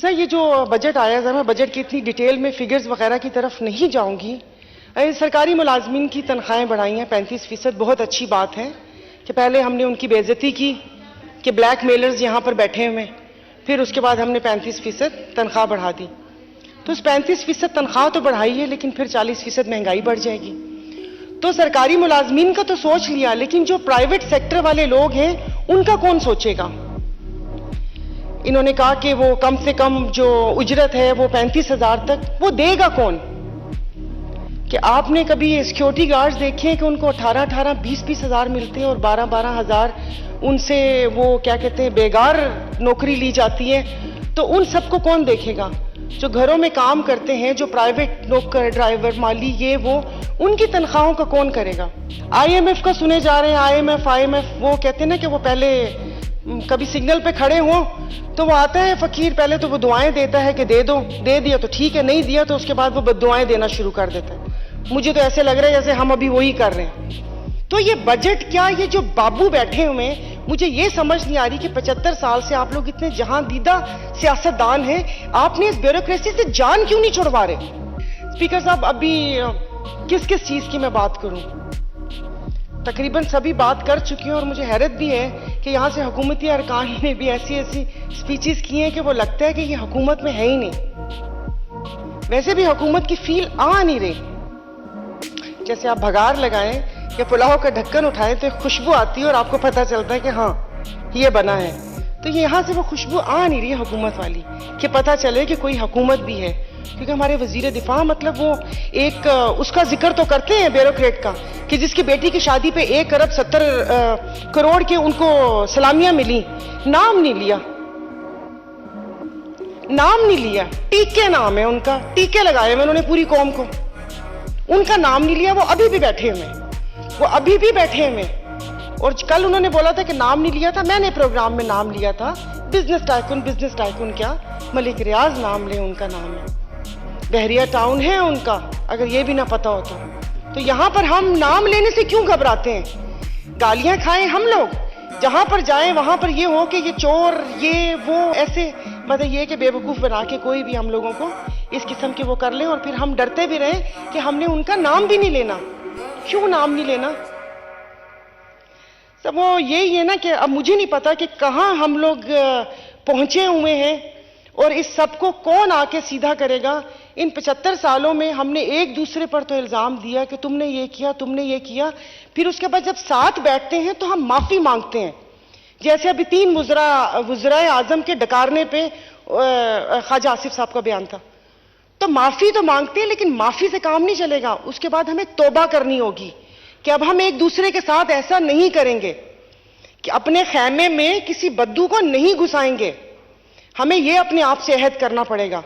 سر یہ جو بجٹ آیا ہے، میں بجٹ کی اتنی ڈیٹیل میں فگرز وغیرہ کی طرف نہیں جاؤں گی. سرکاری ملازمین کی تنخواہیں بڑھائی ہیں 35%. بہت اچھی بات ہے کہ پہلے ہم نے ان کی بے عزتی کی کہ بلیک میلرز یہاں پر بیٹھے ہوئے، پھر اس کے بعد ہم نے 35% تنخواہ بڑھا دی. تو اس 35% تنخواہ تو بڑھائی ہے، لیکن پھر 40% مہنگائی بڑھ جائے گی. تو سرکاری ملازمین کا تو سوچ لیا، لیکن جو پرائیویٹ سیکٹر والے لوگ ہیں ان کا کون سوچے گا؟ انہوں نے کہا کہ وہ کم سے کم جو اجرت ہے وہ 35,000 تک، وہ دے گا کون؟ کہ آپ نے کبھی سیکیورٹی گارڈز دیکھے کہ ان کو 18,18, 20,20 ہزار ملتے ہیں اور 12,12 ہزار ان سے وہ کیا کہتے ہیں بیگار نوکری لی جاتی ہے؟ تو ان سب کو کون دیکھے گا؟ جو گھروں میں کام کرتے ہیں، جو پرائیویٹ نوکر، ڈرائیور، مالی، یہ وہ، ان کی تنخواہوں کا کون کرے گا؟ آئی ایم ایف کا سنے جا رہے ہیں، آئی ایم ایف وہ کہتے ہیں نا کہ وہ پہلے کبھی سگنل پہ کھڑے ہوں تو وہ آتا ہے فقیر، پہلے تو وہ دعائیں دیتا ہے کہ دے دو، دے دیا تو ٹھیک ہے، نہیں دیا تو اس کے بعد وہ بد دعائیں دینا شروع کر دیتا ہے. مجھے تو ایسے لگ رہا ہے جیسے ہم ابھی وہی کر رہے ہیں. تو یہ بجٹ کیا، یہ جو بابو بیٹھے ہوئے ہیں، مجھے یہ سمجھ نہیں آ رہی کہ 75 سال سے آپ لوگ اتنے جہاں دیدہ سیاستدان ہیں، آپ نے اس بیوروکریسی سے جان کیوں نہیں چھڑوا رہے؟ اسپیکر صاحب، ابھی کس کس چیز کی میں بات کروں؟ تقریباً سبھی بات کر چکی ہیں، اور مجھے حیرت بھی ہے کہ یہاں سے حکومتی ارکان نے بھی ایسی سپیچز کی ہیں کہ وہ لگتا ہے کہ یہ حکومت میں ہے ہی نہیں. ویسے بھی حکومت کی فیل آ نہیں رہی. جیسے آپ بھگار لگائیں یا پلاؤ کا ڈھکن اٹھائیں تو ایک خوشبو آتی ہے اور آپ کو پتہ چلتا ہے کہ ہاں یہ بنا ہے. تو یہاں سے وہ خوشبو آ نہیں رہی ہے حکومت والی کہ پتہ چلے کہ کوئی حکومت بھی ہے. کیونکہ ہمارے وزیر دفاع مطلب وہ ایک اس کا ذکر تو کرتے ہیں بیوروکریٹ کا، کہ جس کی بیٹی کی شادی پہ 1,70 کروڑ کے ان کو سلامیاں ملی، نام نہیں لیا، نام نہیں لیا. ٹیکے نام ہے ان کا، ٹیکے لگائے ہوئے انہوں نے پوری قوم کو، ان کا نام نہیں لیا. وہ ابھی بھی بیٹھے ہوئے، وہ ابھی بھی بیٹھے ہوئے. اور کل انہوں نے بولا تھا کہ نام نہیں لیا تھا، میں نے پروگرام میں نام لیا تھا. بزنس ٹائکون کیا، ملک ریاض نام لے، ان کا نام ہے. بحریہ ٹاؤن ہے ان کا، اگر یہ بھی نہ پتا ہو تو یہاں پر ہم نام لینے سے کیوں گھبراتے ہیں؟ گالیاں کھائیں ہم لوگ، جہاں پر جائیں وہاں پر یہ ہو کہ یہ چور، یہ وہ، ایسے مطلب یہ کہ بے وقوف بنا کے کوئی بھی ہم لوگوں کو اس قسم کے وہ کر لیں، اور پھر ہم ڈرتے بھی رہیں کہ ہم نے ان کا نام بھی نہیں لینا. کیوں نام نہیں لینا؟ سب وہ یہی ہے نا کہ اب مجھے نہیں پتا کہ کہاں ہم لوگ پہنچے ہوئے ہیں، اور اس سب کو کون آ کے سیدھا کرے گا. ان 75 سالوں میں ہم نے ایک دوسرے پر تو الزام دیا کہ تم نے یہ کیا، تم نے یہ کیا، پھر اس کے بعد جب ساتھ بیٹھتے ہیں تو ہم معافی مانگتے ہیں. جیسے ابھی 3 وزرائے اعظم کے ڈکارنے پہ خواجہ آصف صاحب کا بیان تھا. تو معافی تو مانگتے ہیں، لیکن معافی سے کام نہیں چلے گا. اس کے بعد ہمیں توبہ کرنی ہوگی کہ اب ہم ایک دوسرے کے ساتھ ایسا نہیں کریں گے، کہ اپنے خیمے میں کسی بدو کو نہیں گھسائیں گے. ہمیں یہ اپنے آپ سے عہد کرنا پڑے گا.